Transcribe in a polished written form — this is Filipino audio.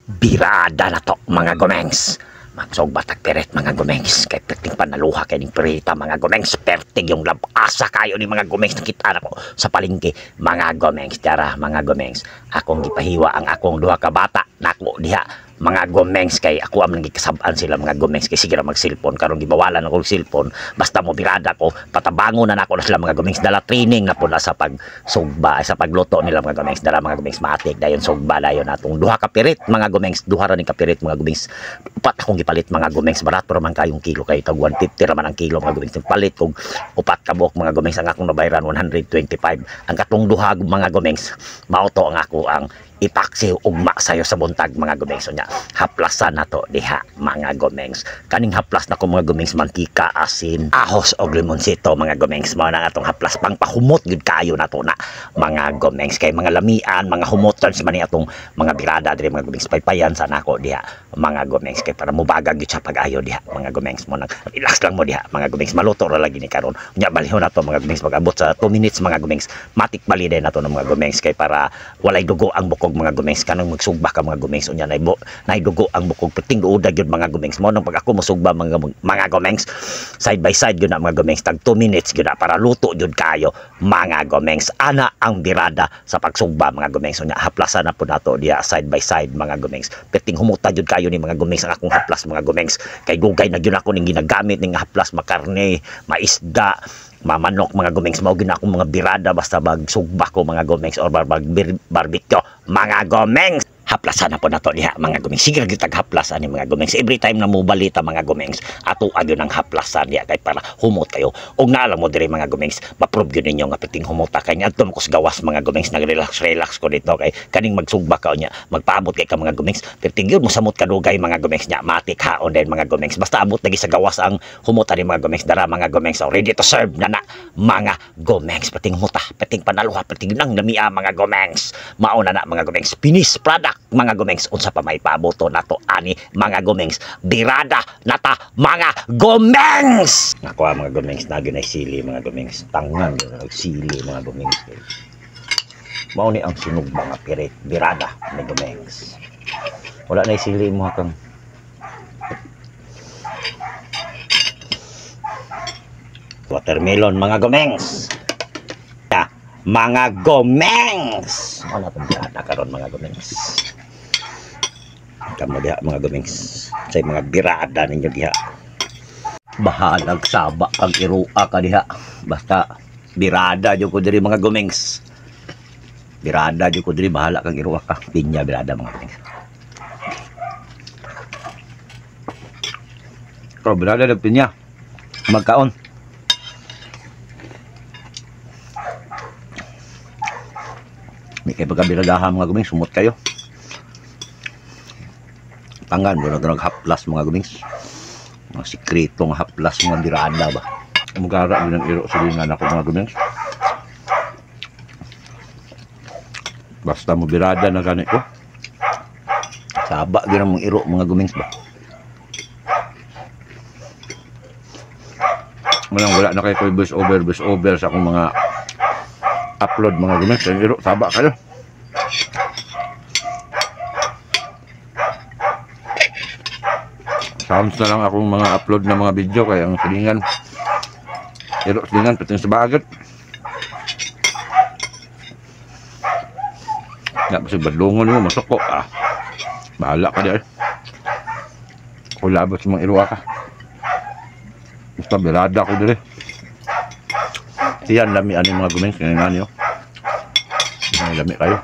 Birada na to mga gomengs. Magsog batak pirit mga gomengs. Kay perting panaluha kay ning pirita mga gomengs. Perting yung labasa kayo ni mga gomengs. Nakita na ko sa palengke mga gomengs. Tara mga gomengs. Akong gipahiwa ang akong duha ka bata. Nako diha mga gomengs kay ako am nang gikasab-an sila mga gomengs kay sige ra mag-cellphone karon gibawalan ako og cellphone basta mo birada ko patabango na nako na sila mga gomengs dala training na po na sa pagsugba sa pagluto nila mga gomengs dala mga gomengs matik dayon sugba dayon atong duha ka pirit mga gomengs duha ra ni ka pirit mga gomengs upat akong gipalit mga gomengs barato ra man kayong kilo kay tag 150 ra man ang kilo mga gomengs palit kog upat ka buok mga gomengs ang akong nabayaran 125 ang katong duha mga gomengs mao to ang ako ang ipaksiw ugma sayo sa buntag mga gomengs nya haplasan na to diha mga gomengs kaning haplas na ko mga gomengs mantika asin ahos og limonsito mga gomengs mao na atong haplas pang pahumot gid kayo na to na mga gomengs kay mga lamian mga humotan si man atong mga birada diri mga gomengs paypayan sa nako diha mga gomengs kay para mubagag gid sa pag-ayo diha mga gomengs mo nag relax lang mo diha mga gomengs maluto ra lagi ni karon nya balihon na to mga gomengs pag-abot sa 2 minutes mga gomengs matik balide na to ng mga gomengs kay para walay dugo ang bukog mga gomengs kanang magsugba ka mga gomengs unya nay dugo ang bukog perting duoda gyud mga gomengs mo nang pag ako mosugba mga gomengs side by side gyud na mga gomengs tag 2 minutes gyud na para luto gyud kayo mga gomengs ana ang birada sa pagsugba mga gomengs unya haplasan na po nato diya side by side mga gomengs perting humuta gyud kayo ni mga gomengs ang akong haplas mga gomengs kay dugay na gyud ako ning ginagamit ning haplas makarne maisda mamanok mga gomengs mao gina akong mga birada basta magsugba ko mga gomengs or barbecue mga gomengs haplasan na po na to diha mga gomengs sige gyud tag haplasan ni mga gomengs every time na mo balita mga gomengs ato agyo ng haplasan diha kay para humot kayo og naalam mo diri mga gomengs ma-prove gyud ninyo nga piting humuta kay ngadto ko sa gawas mga gomengs nag-relax ko dito kay kaning magsugba ka nya magpaabot kay ka mga gomengs piting gyud mo samot kadugay mga gomengs nya matik haon din mga gomengs basta abot lagi sa gawas ang humuta ni mga gomengs dara mga gomengs so ready to serve na mga gomengs piting humuta piting panaluha piting nang lamia mga gomengs mao na mga gomengs finish product mga gomengs unsa pa may paboto nato ani mga gomengs birada nata mga gomengs ako mga gomengs na ginay sili mga gomengs tangan sili mga gomengs mao ni ang sunog mga pirit birada mga gomengs wala na sili mo kang watermelon mga gomengs mga gomengs wala pang birada karon mga gomengs kamo diha mga gomengs say mga birada ninyo diha bahalag saba kag irua ka diha basta birada jud ko diri mga gomengs birada jud ko diri bahala kag irua ka pinya birada mga gomengs ko birada de pinya magkaon may kay pagkabiradahan mga gomengs sumot kayo tangan mo na haplas mga gomengs mga sikretong haplas mga birada ba magara yun ang iro sa lingan ako mga gomengs basta mo birada na ganit ko saba yun ang iro mga gomengs ba wala na kayo voice over sa akong mga upload mga gomengs ang iro saba kayo sounds na lang akong mga upload na mga video kaya ang silingan iro silingan pating sa bagat na kasi badlongon mo masoko bahala ka dahil kung labas mga irua ka basta birada ko dili siyan lami ano mga gomengs kanina nyo lami kayo